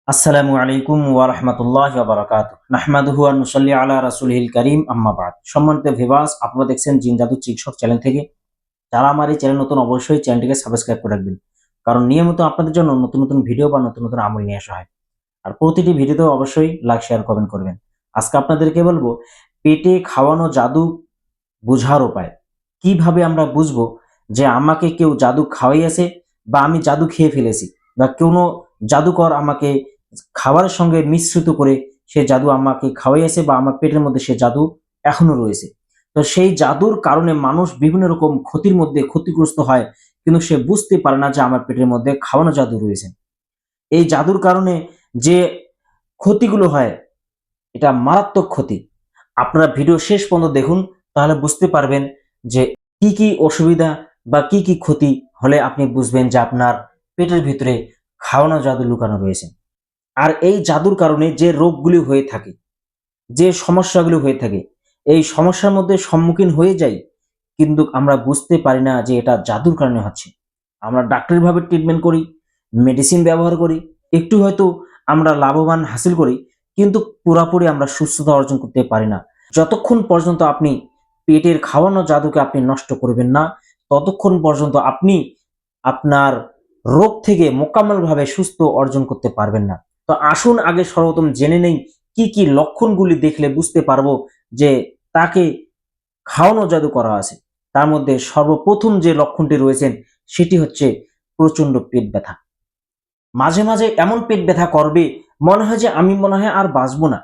আসসালামু আলাইকুম ওয়া রাহমাতুল্লাহি ওয়া বারাকাতুহু। নাহমাদুহু ওয়া নুসাল্লি আলা রাসূলিহিল কারীম, আম্মা বা'দ। সম্মানিত ভিউয়ার্স, আপনারা দেখছেন জিন জাদু চিকিৎসক চ্যানেল থেকে। যারা আমার এই চ্যানেল নতুন, অবশ্যই চ্যানেলটিকে সাবস্ক্রাইব করে রাখবেন। কারণ নিয়মিত আপনাদের জন্য নতুন নতুন ভিডিও বা নতুন নতুন আমল নিয়ে আসা হয়। আর প্রতিটি ভিডিওতেও অবশ্যই লাইক, শেয়ার, কমেন্ট করবেন। আজকে আপনাদেরকে বলবো পেটে খাওয়ানো জাদু বুঝার উপায়। কিভাবে আমরা বুঝবো যে আমাকে কেউ জাদু খাওয়াইয়াছে বা আমি জাদু খেয়ে ফেলেছি, বা কোনো জাদুকর আমাকে খাবারের সঙ্গে মিশ্রিত করে সে জাদু আমাকে খাওয়াইয়াছে বা আমার পেটের মধ্যে সে জাদু এখনো রয়েছে। তো সেই জাদুর কারণে মানুষ বিভিন্ন রকম ক্ষতির মধ্যে ক্ষতিগ্রস্ত হয়, কিন্তু সে বুঝতে পারে না যে আমার পেটের মধ্যে খাওয়ানো জাদু রয়েছে। এই জাদুর কারণে যে ক্ষতিগুলো হয়, এটা মারাত্মক ক্ষতি। আপনারা ভিডিও শেষ পর্যন্ত দেখুন, তাহলে বুঝতে পারবেন যে কি কি অসুবিধা বা কি কি ক্ষতি হলে আপনি বুঝবেন যে আপনার পেটের ভিতরে খাওয়ানো জাদু লুকানো রয়েছে। আর এই জাদুর কারণে যে রোগগুলি হয়ে থাকে, যে সমস্যাগুলো হয়ে থাকে, এই সমস্যার মধ্যে সম্মুখীন হয়ে যাই, কিন্তু আমরা বুঝতে পারি না যে এটা জাদুর কারণে হচ্ছে। আমরা ডাক্তারিভাবে ট্রিটমেন্ট করি, মেডিসিন ব্যবহার করি, একটু হয়তো আমরা লাভবান হাসিল করি, কিন্তু পুরাপুরি আমরা সুস্থতা অর্জন করতে পারি না। যতক্ষণ পর্যন্ত আপনি পেটের খাওয়ানো জাদুকে আপনি নষ্ট করবেন না, ততক্ষণ পর্যন্ত আপনি আপনার রোগ থেকে মোকাম্মলভাবে সুস্থ অর্জন করতে পারবেন না। তো আসুন আগে সর্বপ্রথম জেনে নেই কি কি লক্ষণগুলি দেখলে বুঝতে পারবো যে তাকে খাওয়ানো জাদু করা আছে। তার মধ্যে সর্বপ্রথম যে লক্ষণটি রয়েছেন সেটি হচ্ছে প্রচন্ড পেট ব্যথা। মাঝে মাঝে এমন পেট ব্যথা করবে, মনে হয় যে আমি মনে হয় আর বাঁচবো না,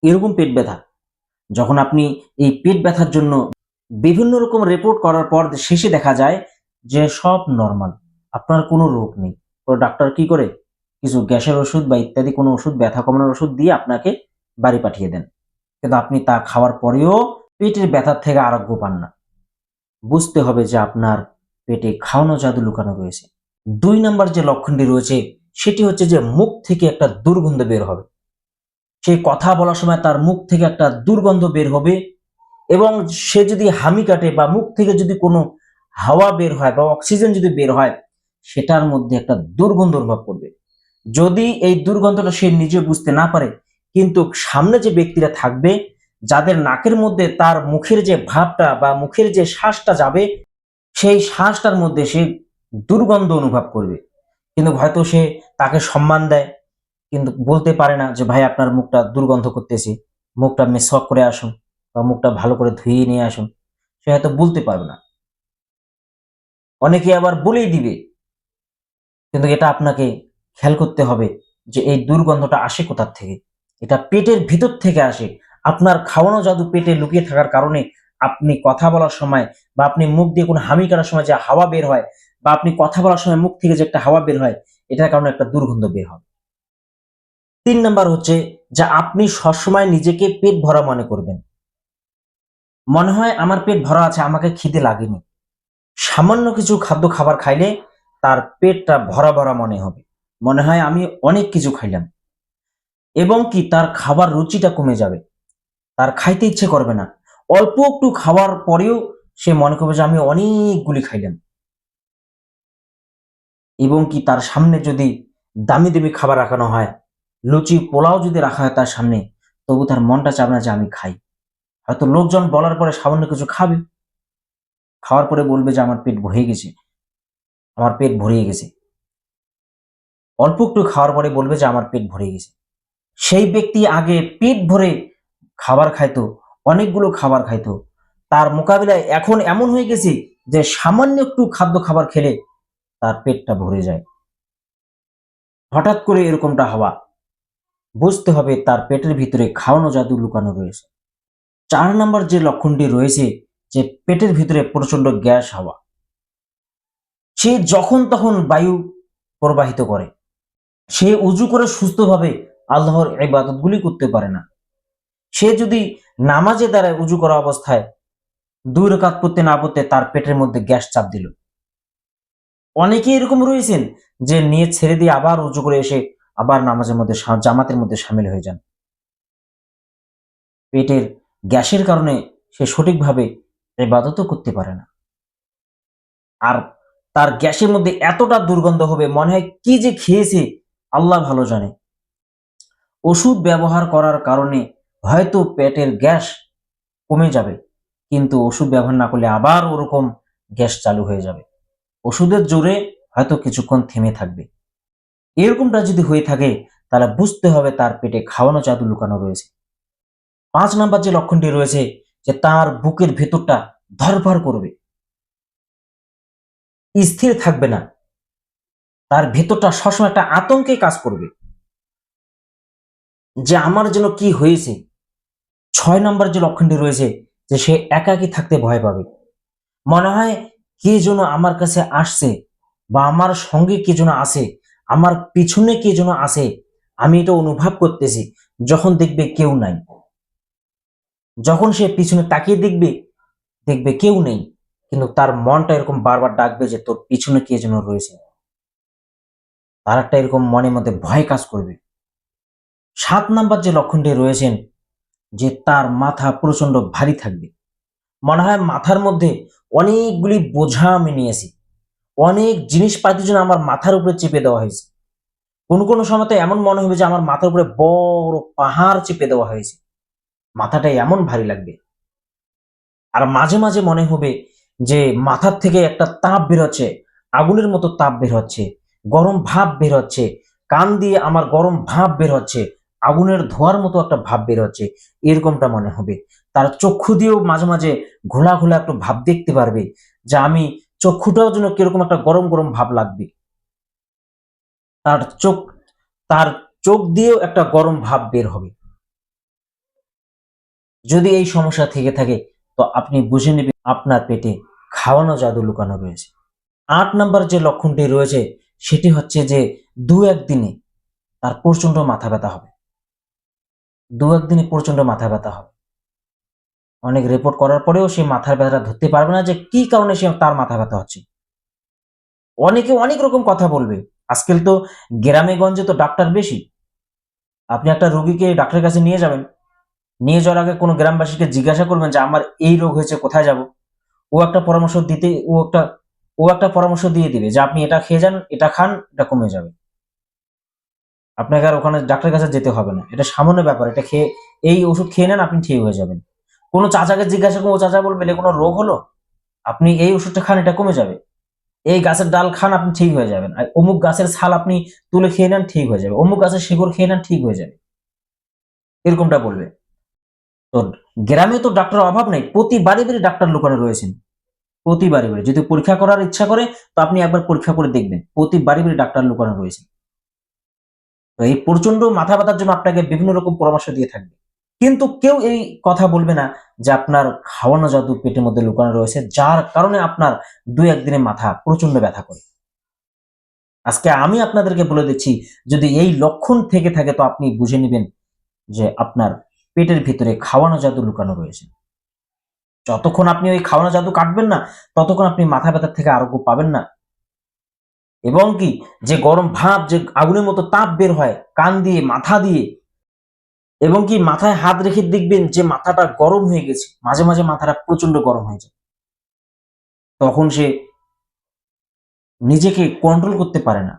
এরকম পেট ব্যথা। যখন আপনি এই পেট ব্যথার জন্য বিভিন্ন রকম রিপোর্ট করার পর শেষে দেখা যায় যে সব নরমাল, আপনার কোনো রোগ নেই। তো ডাক্তার কি করে? কিছু গ্যাসের ওষুধ বা ইত্যাদি কোনো ওষুধ, ব্যথা কমানোর ওষুধ দিয়ে আপনাকে বাড়ি পাঠিয়ে দেন। কিন্তু আপনি তা খাওয়ার পরেও পেটের ব্যথার থেকে আরোগ্য পান না। বুঝতে হবে যে আপনার পেটে খাওয়ানো জাদু লুকানো রয়েছে। ২ নাম্বার যে লক্ষণটি রয়েছে সেটি হচ্ছে যে মুখ থেকে একটা দুর্গন্ধ বের হবে। সে কথা বলার সময় তার মুখ থেকে একটা দুর্গন্ধ বের হবে, এবং সে যদি হামি কাটে বা মুখ থেকে যদি কোনো হাওয়া বের হয় বা অক্সিজেন যদি বের হয়, সেটার মধ্যে একটা দুর্গন্ধ অনুভব করবে। যদি এই দুর্গন্ধটা সে নিজে বুঝতে না পারে, কিন্তু সামনে যে ব্যক্তিরা থাকবে, যাদের নাকের মধ্যে তার মুখের যে ভাবটা বা মুখের যে শ্বাসটা যাবে, সেই শ্বাসটার মধ্যে সে দুর্গন্ধ অনুভব করবে। কিন্তু হয়তো সে তাকে সম্মান দেয়, কিন্তু বলতে পারে না যে ভাই আপনার মুখটা দুর্গন্ধ করতেছে, মুখটা মেসওয়াক করে আসুন বা মুখটা ভালো করে ধুইয়ে নিয়ে আসুন। সে হয়তো বলতে পারবে না। অনেকে আবার বলেই দিবে, কিন্তু এটা আপনাকে খেয়াল করতে হবে যে এই দুর্গন্ধটা আসে কোথা থেকে। এটা পেটের ভিতর থেকে আসে। আপনার খাওয়ানো জাদু পেটে লুকিয়ে থাকার কারণে আপনি কথা বলার সময় বা আপনি মুখ দিয়ে কোনো হামি করার সময় যে হাওয়া বের হয়, বা আপনি কথা বলার সময় মুখ থেকে যে একটা হাওয়া বের হয়, এটার কারণে একটা দুর্গন্ধ বের হবে। ৩ নাম্বার হচ্ছে যে আপনি সবসময় নিজেকে পেট ভরা মনে করবেন। মনে হয় আমার পেট ভরা আছে, আমাকে খিদে লাগেনি। সামান্য কিছু খাদ্য খাবার খাইলে তার পেটটা ভরা ভরা মনে হবে। মনে হয় আমি অনেক কিছু খাইলাম, এবং কি তার খাবার রুচিটা কমে যাবে। তার খাইতে ইচ্ছে করবে না। অল্প একটু খাওয়ার পরেও সে মনে করবে যে আমি অনেকগুলি খাইলাম। এবং কি তার সামনে যদি দামি দামি খাবার রাখানো হয়, লুচি পোলাও যদি রাখা হয় তার সামনে, তবু তার মনটা চাবে না যে আমি খাই। হয়তো লোকজন বলার পরে সামান্য কিছু খাবে, খাওয়ার পরে বলবে যে আমার পেট ভরে গেছে, আমার পেট ভরিয়ে গেছে। অল্প একটু খাওয়ার পরে বলবে যে আমার পেট ভরে গেছে। সেই ব্যক্তি আগে পেট ভরে খাবার খাইতো, অনেকগুলো খাবার খাইতো। তার মোকাবিলায় এখন এমন হয়ে গেছে যে সামান্য একটু খাদ্য খাবার খেলে তার পেটটা ভরে যায়। হঠাৎ করে এরকমটা হওয়া, বুঝতে হবে তার পেটের ভিতরে খাওয়ানো জাদু লুকানো রয়েছে। ৪ নাম্বার যে লক্ষণটি রয়েছে যে পেটের ভিতরে প্রচন্ড গ্যাস হওয়া। সে যখন তখন বায়ু প্রবাহিত করে। সে উজু করে সুস্থভাবে আল্লাহর ইবাদতগুলি করতে পারে না। সে যদি নামাজে দাঁড়ায় উজু করা অবস্থায় ২ রাকাত পড়তে না পড়তে তার পেটের মধ্যে গ্যাস চাপ দিল। অনেকে এরকম রয়েছেন যে নিয়ে ছেড়ে দিয়ে আবার উজু করে এসে আবার নামাজের মধ্যে জামাতের মধ্যে শামিল হয়ে যান। পেটের গ্যাসের কারণে সে সঠিকভাবে ইবাদতও করতে পারে না। আর তার গ্যাসের মধ্যে এতটা দুর্গন্ধ হবে, মনে হয় কি যে খেয়েছে, আল্লাহ ভালো জানে। ওষুধ ব্যবহার করার কারণে হয়তো পেটের গ্যাস কমে যাবে, কিন্তু ওষুধ ব্যবহার না করলে আবার ওরকম গ্যাস চালু হয়ে যাবে। ওষুধের জোরে হয়তো কিছুক্ষণ থেমে থাকবে। এরকমটা যদি হয়ে থাকে তাহলে বুঝতে হবে তার পেটে খাওয়ানো জাদু লুকানো রয়েছে। 5 নাম্বার যে লক্ষণটি রয়েছে, যে তার বুকের ভেতরটা ধরফর করবে, স্থির থাকবে না, তার ভেতরটা সবসময় একটা আতঙ্কে কাজ করবে যে আমার যেন কি হয়েছে। 6 নাম্বার যে লক্ষণটি রয়েছে, যে সে একাকী থাকতে ভয় পাবে। মনে হয় কে যেন আমার কাছে আসছে, বা আমার সঙ্গে কে যেন আছে, আমার পিছনে কে যেন আছে, আমি এটা অনুভব করতেছি। যখন দেখবে কেউ নাই, যখন সে পিছনে তাকিয়ে দেখবে, দেখবে কেউ নেই, কিন্তু তার মনটা এরকম বারবার ডাকবে যে তোর পিছনে কে যেন রয়েছে। তার একটা এরকম মনের মধ্যে ভয় কাজ করবে। 7 নাম্বার যে লক্ষণটি রয়েছেন, যে তার মাথা প্রচন্ড ভারী থাকবে। মনে হয় মাথার মধ্যে অনেকগুলি বোঝা আমি নিয়েছি, অনেক জিনিসপাতি যেন আমার মাথার উপরে চেপে দেওয়া হয়েছে। কোনো কোনো সময় তো এমন মনে হবে যে আমার মাথার উপরে বড় পাহাড় চেপে দেওয়া হয়েছে, মাথাটা এমন ভারী লাগবে। আর মাঝে মাঝে মনে হবে যে মাথার থেকে একটা তাপ বের হচ্ছে, আগুনের মতো তাপ বের হচ্ছে, গরম ভাব বের হচ্ছে, কান দিয়ে আমার গরম ভাব বের হচ্ছে, আগুনের ধোঁয়ার মতো একটা ভাব বের হচ্ছে, এরকমটা মনে হবে। তার চক্ষু দিয়েও মাঝে মাঝে ঘোলা ঘোলা একটু ভাব দেখতে পারবে, যে আমি চক্ষুটাও যেন কিরকম একটা গরম গরম ভাব লাগবে। তার চোখ তার চোখ দিয়েও একটা গরম ভাব বের হবে। যদি এই সমস্যা থেকে থাকে, তো আপনি বুঝে নেবেন আপনার পেটে খাওয়ানো জাদু লুকানো রয়েছে। 8 নাম্বার যে লক্ষণটি রয়েছে, সেটি হচ্ছে যে 2-1 দিনে তার প্রচন্ড মাথা ব্যথা হবে। 2-1 দিনে প্রচন্ড মাথা ব্যথা হবে। অনেক রিপোর্ট করার পরেও সে মাথার ব্যথাটা ধরতে পারবে না যে কি কারণে সে তার মাথা ব্যথা হচ্ছে। অনেকে অনেক রকম কথা বলবে। আজকাল তো গ্রামে গঞ্জে তো ডাক্তার বেশি। আপনি একটা রোগীকে ডাক্তারের কাছে নিয়ে যাবেন, নিয়ে যাওয়ার আগে কোনো গ্রামবাসীকে জিজ্ঞাসা করবেন যে আমার এই রোগ হয়েছে, কোথায় যাব। ও একটা পরামর্শ দিতে ও একটা পরামর্শ দিয়ে দিবে যে আপনি এটা খেয়ে যান, এটা খান, এটা কমে যাবে। আপনাকে আর ওখানে ডাক্তারের কাছে যেতে হবে না, এটা সামান্য ব্যাপার। এটা খেয়ে, এই ওষুধ খেয়ে নেন, আপনি ঠিক হয়ে যাবেন। কোনো চাচাকে জিজ্ঞাসা করুন, ও চাচা বলবে এলে কোনো রোগ হলো, আপনি এই ওষুধটা খান, এটা কমে যাবে। এই গাছের ডাল খান, আপনি ঠিক হয়ে যাবেন। আর অমুক গাছের ছাল আপনি তুলে খেয়ে নেন, ঠিক হয়ে যাবে। অমুক গাছের শিকড় খেয়ে নেন, ঠিক হয়ে যাবে, এরকমটা বলবে। তো গ্রামে তো ডাক্তারের অভাব নেই, প্রতি বাড়ি বাড়ি ডাক্তার লুকানো রয়েছেন। প্রতি বাড়ি বাড়ি যদি পরীক্ষা করার ইচ্ছা করে, তো আপনি একবার পরীক্ষা করে দেখবেন, প্রতি বাড়ি বাড়ি ডাক্তার লুকানো রয়েছে। তো এই প্রচন্ড মাথা ব্যথার জন্য আপনাকে বিভিন্ন রকম পরামর্শ দিয়ে থাকবে, কিন্তু কেউ এই কথা বলবে না যে আপনার খাওয়ানো জাদু পেটের মধ্যে লুকানো রয়েছে, যার কারণে আপনার 2-1 দিনে মাথা প্রচন্ড ব্যথা করে। আজকে আমি আপনাদেরকে বলে দিচ্ছি, যদি এই লক্ষণ থেকে থাকে তো আপনি বুঝে নেবেন যে আপনার পেটের ভিতরে খাওয়ানো জাদু লুকানো রয়েছে। যতক্ষণ আপনি ওই খাওয়ানো জাদু কাটবেন না, ততক্ষণ আপনি মাথা ব্যথার থেকে আরোগ্য পাবেন না। এবং কি, যে গরম ভাব, যে আগুনের মতো তাপ বের হয় কান দিয়ে, মাথা দিয়ে, এবং কি মাথায় হাত রেখে দেখবেন যে মাথাটা গরম হয়ে গেছে, মাঝে মাঝে মাথাটা প্রচন্ড গরম হয়ে যায়, তখন সে নিজেকে কন্ট্রোল করতে পারে না।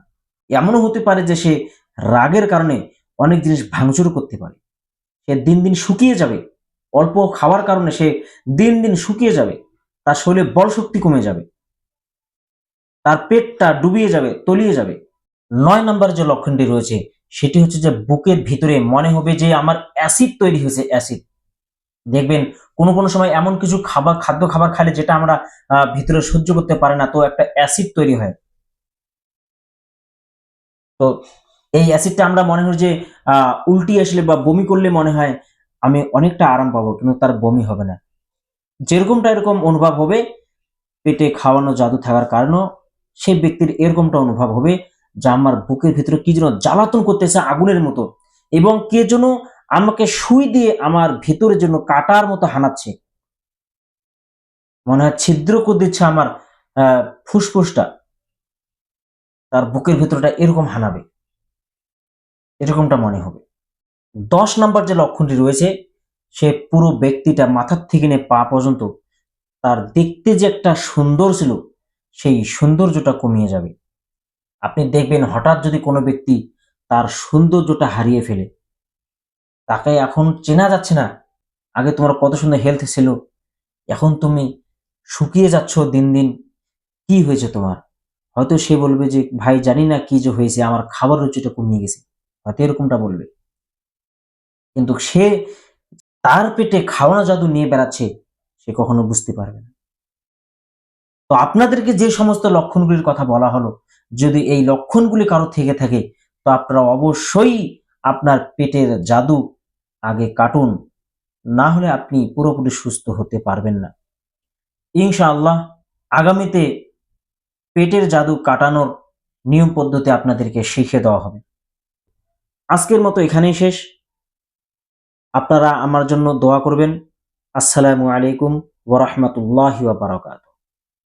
এমনও হতে পারে যে সে রাগের কারণে অনেক জিনিস ভাঙচুর করতে পারে। সে দিন দিন শুকিয়ে যাবে, অল্প খাওয়ার কারণে সে দিন দিন শুকিয়ে যাবে, তার শরীরে বল শক্তি কমে যাবে, তার পেটটা ডুবিয়ে যাবে, তলিয়ে যাবে। 9 নাম্বার যে লক্ষণটি রয়েছে, সেটি হচ্ছে যে বুকের ভিতরে মনে হবে যে আমার অ্যাসিড তৈরি হয়েছে, অ্যাসিড। দেখবেন কোনো কোনো সময় এমন কিছু খাদ্য খাবার খাইলে যেটা আমরা ভিতরে সহ্য করতে পারি না, তো একটা অ্যাসিড তৈরি হয়। তো এই অ্যাসিডটা আমরা মনে হয় যে উল্টি আসলে বা বমি করলে মনে হয় আমি অনেকটা আরাম পাবো, কিন্তু তার বমি হবে না। যেরকমটা এরকম অনুভব হবে, পেটে খাওয়ানো জাদু থাকার কারণেও সেই ব্যক্তির এরকমটা অনুভব হবে যে আমার বুকের ভিতরে কি যেন জ্বালাতন করতেছে আগুনের মতো, এবং কে যেন আমাকে সুই দিয়ে আমার ভিতরে যেন কাটার মতো হানাচ্ছে। মনে হয় ছিদ্র করে দিচ্ছে আমার ফুসফুসটা, তার বুকের ভিতরটা এরকম হানাবে, এরকমটা মনে হবে। 10 নাম্বার যে লক্ষণটি রয়েছে, সে পুরো ব্যক্তিটা মাথার থেকে নিয়ে পা পর্যন্ত তার দেখতে যে একটা সুন্দর ছিল, সেই সৌন্দর্যটা কমিয়ে যাবে। আপনি দেখবেন হঠাৎ যদি কোনো ব্যক্তি তার সৌন্দর্যটা হারিয়ে ফেলে, তাকে এখন চেনা যাচ্ছে না। আগে তোমার কত সুন্দর হেলথ ছিল, এখন তুমি শুকিয়ে যাচ্ছ দিন দিন, কি হয়েছে তোমার? হয়তো সে বলবে যে ভাই জানি না কি যে হয়েছে, আমার খাবার রুচিটা কমিয়ে গেছে, হয়তো এরকমটা বলবে। কিন্তু সে তার পেটে খাওয়ানো জাদু নিয়ে বেড়াচ্ছে, সে কখনো বুঝতে পারবে না। তো আপনাদেরকে যে সমস্ত লক্ষণগুলির কথা বলা হলো, যদি এই লক্ষণগুলি কারো থেকে থাকে, তো আপনারা অবশ্যই আপনার পেটের জাদু আগে কাটুন, না হলে আপনি পুরোপুরি সুস্থ হতে পারবেন না। ইনশাআল্লাহ আগামীতে পেটের জাদু কাটানোর নিয়ম পদ্ধতি আপনাদেরকে শিখিয়ে দেওয়া হবে। আজকের মতো এখানেই শেষ। আপনারা আমার জন্য দোয়া করবেন। আসসালামু আলাইকুম ওয়া রাহমাতুল্লাহি ওয়া বারাকাতুহু।